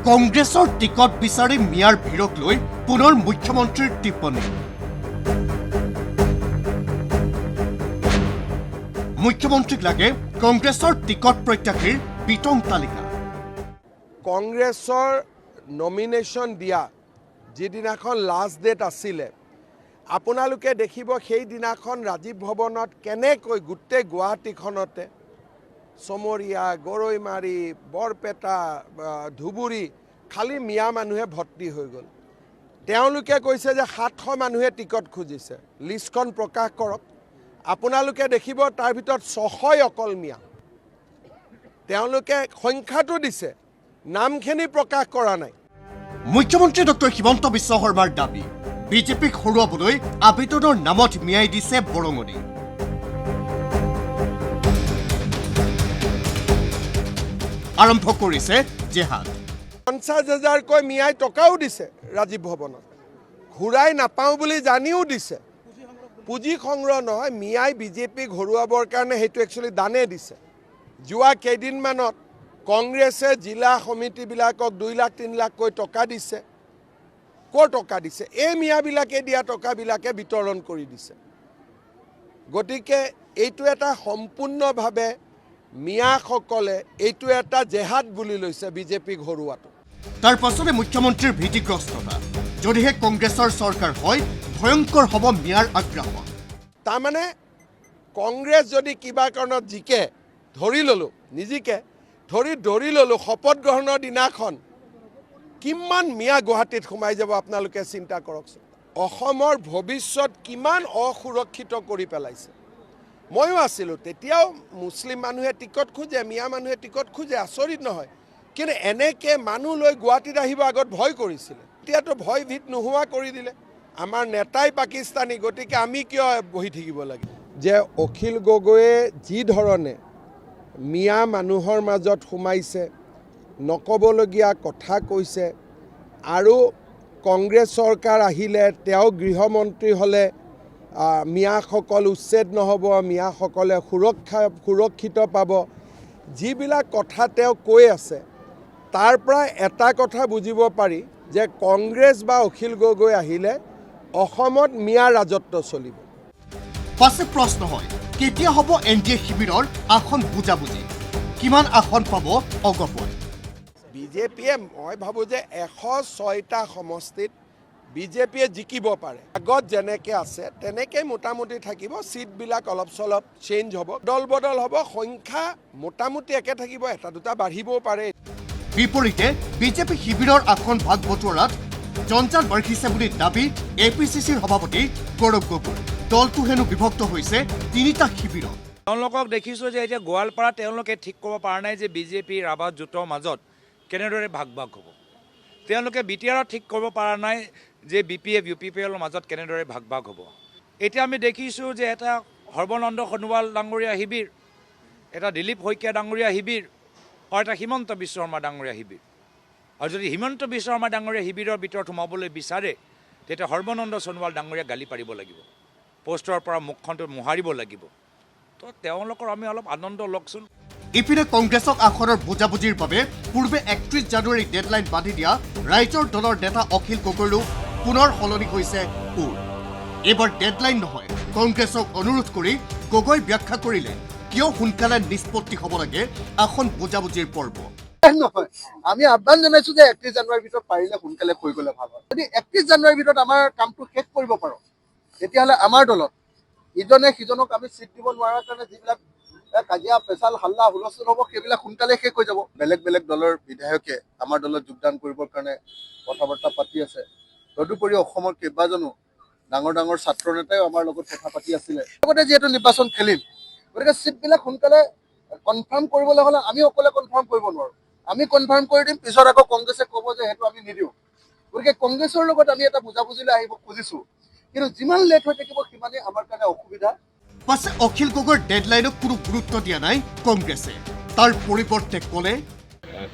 কংগ্ৰেছৰ টিকট বিচাৰি মিয়াৰ ভিৰক লৈ পুনৰ মুখ্যমন্ত্ৰীৰ টিপ্পনী। মুখ্যমন্ত্ৰীক লাগে কংগ্ৰেছৰ টিকট প্ৰত্যাশীৰ বিতং তালিকা। কংগ্ৰেছৰ নমিনেশ্যন দিয়া যিদিনাখন লাষ্ট ডেট আছিলে, আপোনালোকে দেখিব সেইদিনাখন ৰাজীৱ ভৱনত কেনেকৈ গোটেই গুৱাহাটীখনতে চমৰীয়া, গৰৈমাৰী, বৰপেটা, ধুবুৰী খালি মিয়া মানুহে ভৰ্তি হৈ গ'ল। তেওঁলোকে কৈছে যে 700 মানুহে টিকট খুজিছে, লিষ্টখন প্ৰকাশ কৰক। আপোনালোকে দেখিব তাৰ ভিতৰত 600 অকল মিয়া। তেওঁলোকে সংখ্যাটো দিছে, নামখিনি প্ৰকাশ কৰা নাই। মুখ্যমন্ত্ৰী ডক্টৰ হিমন্ত বিশ্ব শৰ্মাৰ দাবী, বিজেপিক হৰুৱাবলৈ আবেদনৰ নামত মিয়াই দিছে বৰঙণি। আৰম্ভ কৰিছে জেহাদ। 50,000কৈ মিয়াই টকাও দিছে ৰাজীৱ ভৱনত, ঘূৰাই নাপাওঁ বুলি জানিও দিছে। পুঁজি সংগ্ৰহ নহয়, মিয়াই বিজেপিক হৰুৱাবৰ কাৰণে সেইটো একচুৱেলি দানে দিছে। যোৱা কেইদিনমানত কংগ্ৰেছে জিলা সমিতিবিলাকক 2 লাখ 3 লাখকৈ টকা দিছে। ক'ৰ টকা দিছে? এই মিয়াবিলাকে দিয়া টকাবিলাকে বিতৰণ কৰি দিছে। গতিকে এইটো এটা সম্পূৰ্ণভাৱে মিয়াসকলে এইটো এটা জেহাদ বুলি লৈছে বিজেপিক হৰুৱাটো। তাৰ পাছতে মুখ্যমন্ত্ৰীৰ ভীতিগ্ৰস্ততা, যদিহে কংগ্ৰেছৰ চৰকাৰ হয় ভয়ংকৰ হ'ব মিয়াৰ আগ্ৰাসন। তাৰমানে কংগ্ৰেছ যদি কিবা কাৰণত জিকে, ধৰি ল'লোঁ, নিজিকে ধৰি ল'লোঁ, শপত গ্ৰহণৰ দিনাখন কিমান মিয়া গুৱাহাটীত সোমাই যাব আপোনালোকে চিন্তা কৰকচোন। অসমৰ ভৱিষ্যত কিমান অসুৰক্ষিত কৰি পেলাইছে। ময়ো আছিলোঁ, তেতিয়াও মুছলিম মানুহে টিকট খোজে, মিয়া মানুহে টিকট খোজে, আচৰিত নহয়। কিন্তু এনেকৈ মানুহ লৈ গুৱাহাটীত আহিব আগত ভয় কৰিছিলে, এতিয়াতো ভয় ভীত নোহোৱা কৰি দিলে। আমাৰ নেতাই পাকিস্তানী, গতিকে আমি কিয় বহি থাকিব লাগে? যে অখিল গগৈয়ে যি ধৰণে মিয়া মানুহৰ মাজত সোমাইছে, নক'বলগীয়া কথা কৈছে, আৰু কংগ্ৰেছ চৰকাৰ আহিলে তেওঁ গৃহমন্ত্ৰী হ'লে মিয়াসকল উচ্ছেদ নহ'ব, মিয়াসকলে সুৰক্ষিত পাব, যিবিলাক কথা তেওঁ কৈ আছে, তাৰ পৰা এটা কথা বুজিব পাৰি যে কংগ্ৰেছ বা অখিল গগৈ আহিলে অসমত মিয়া ৰাজত্ব চলিব। পাছে প্ৰশ্ন হয়, কেতিয়া হ'ব NDA শিবিৰৰ আসন বুজাবুজি? কিমান আসন পাব অগপয়? বিজেপিয়ে মই ভাবোঁ যে 106টা সমষ্টিত বিজেপিয়ে জিকিব পাৰে। আগত যেনেকৈ আছে তেনেকৈ মোটামুটি থাকিব, ছিটবিলাক অলপ চলপ চেঞ্জ হ'ব, দল বদল হ'ব, সংখ্যা মোটামুটি একে থাকিব, এটা দুটা বাঢ়িবও পাৰে। বিপৰীতে বিজেপি শিবিৰৰ আসন ভাগ বটোৱাৰাত জঞ্জাল বাঢ়িছে বুলি দাবী APCCৰ সভাপতি গৌৰৱ গগৈ। দলটো হেনো বিভক্ত হৈছে 3টা শিবিৰত। তেওঁলোকক দেখিছোঁ যে এতিয়া গোৱালপাৰা তেওঁলোকে ঠিক কৰিব পৰা নাই যে বিজেপি ৰাভাত জোঁটৰ মাজত কেনেদৰে ভাগ ভাগ হ'ব। তেওঁলোকে BTRত ঠিক কৰিব পৰা নাই যে BPF UPPLৰ মাজত কেনেদৰে ভাগ ভাগ হ'ব। এতিয়া আমি দেখিছোঁ যে এটা সৰ্বানন্দ সোণোৱাল ডাঙৰীয়া শিবিৰ, এটা দিলীপ শইকীয়া ডাঙৰীয়া শিবিৰ, আৰু এটা হিমন্ত বিশ্ব শৰ্মা ডাঙৰীয়া শিবিৰ। আৰু যদি হিমন্ত বিশ্ব শৰ্মা ডাঙৰীয়া শিবিৰৰ ভিতৰত সোমাবলৈ বিচাৰে, তেতিয়া সৰ্বানন্দ সোণোৱাল ডাঙৰীয়া গালি পাৰিব লাগিব, পোষ্টৰ পৰা মুখখনটো মোহাৰিব লাগিব। তো তেওঁলোকৰ আমি অলপ আনন্দ লওকচোন। ইপিনে কংগ্ৰেছক আসনৰ বুজাবুজিৰ বাবে পূৰ্বে 31 জানুৱাৰী ডেডলাইন বান্ধি দিয়া ৰাইজৰ দলৰ নেতা অখিল গগৈৰো পুনৰ সলনি হৈছে সুৰ। এইবাৰ ডেডলাইন নহয়, কংগ্ৰেছক অনুৰোধ কৰি গগৈ ব্যাখ্যা কৰিলে কিয় সোনকালে নিষ্পত্তি হ'ব লাগে আসন বুজাবুজিৰ পৰ্ব। নহয়, আমি আহ্বান জনাইছো যে 31 জানুৱাৰীৰ ভিতৰত পাৰিলে সোনকালে কৰি গ'লে ভাল হয়। যদি 31 জানুৱাৰীৰ ভিতৰত আমাৰ কামটো শেষ কৰিব পাৰোঁ, তেতিয়াহ'লে আমাৰ দলত ইজনে সিজনক আমি চিট দিব নোৱাৰাৰ কাৰণে যিবিলাক কাজিয়া পেচাল হাল্লা হুলস্থুল হ'ব, সেইবিলাক সোনকালে শেষ হৈ যাব। বেলেগ বেলেগ দলৰ বিধায়কে আমাৰ দলত যোগদান কৰিবৰ কাৰণে কথা বাৰ্তা পাতি আছে। তদুপৰি অসমৰ কেইবাজনো ডাঙৰ ডাঙৰ ছাত্ৰ নেতাইও আমাৰ লগত কথা পাতি আছিলে। লগতে যিহেতু নিৰ্বাচন খেলিম, গতিকে চিটবিলাক সোনকালে কনফাৰ্ম কৰিবলৈ হ'লে আমি অকলে কনফাৰ্ম কৰিব নোৱাৰোঁ। আমি কনফাৰ্ম কৰি দিম, পিছত আকৌ কংগ্ৰেছে ক'ব যে সেইটো আমি নিদিওঁ। গতিকে কংগ্ৰেছৰ লগত আমি এটা বুজাবুজিলৈ আহিব খুজিছোঁ, কিন্তু যিমান লেট হৈ থাকিব সিমানেই আমাৰ কাৰণে অসুবিধা। পাছে অখিল গগৈৰ ডেডলাইনক কোনো গুৰুত্ব দিয়া নাই কংগ্ৰেছে। তাৰ পৰিৱৰ্তে ক'লে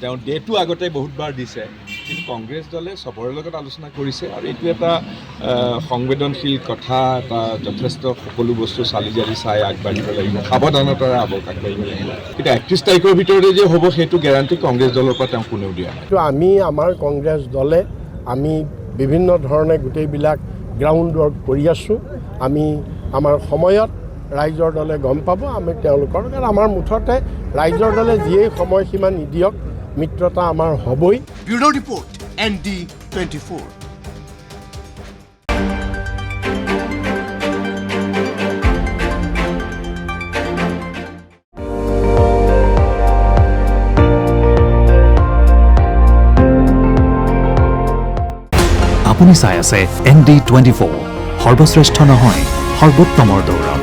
তেওঁ ডেটো আগতে বহুতবাৰ দিছে, কিন্তু কংগ্ৰেছ দলে চবৰে লগত আলোচনা কৰিছে আৰু এইটো এটা সংবেদনশীল কথা, এটা যথেষ্ট সকলো বস্তু চালি জাৰি চাই আগবাঢ়িব লাগিব, সাৱধানতাৰে আগবাঢ়িব লাগিব। কিন্তু 31 তাৰিখৰ ভিতৰতে যে হ'ব সেইটো গেৰাণ্টি কংগ্ৰেছ দলৰ পৰা তেওঁ কোনেও দিয়া নাই। আমি আমাৰ কংগ্ৰেছ দলে আমি বিভিন্ন ধৰণে গোটেইবিলাক গ্ৰাউণ্ড ৱৰ্ক কৰি আছোঁ। আমি আমাৰ সময়ত ৰাইজৰ দলে গম পাব আমি তেওঁলোকৰ, কাৰণ আমাৰ মুঠতে ৰাইজৰ দলে যিয়েই সময়সীমা নিদিয়ক মিত্ৰতা আমাৰ হ'বই। Bureau' report ND24। আপুনি চাই আছে ND24, সৰ্বশ্ৰেষ্ঠ নহয় সৰ্বোত্তমৰ দৌৰত।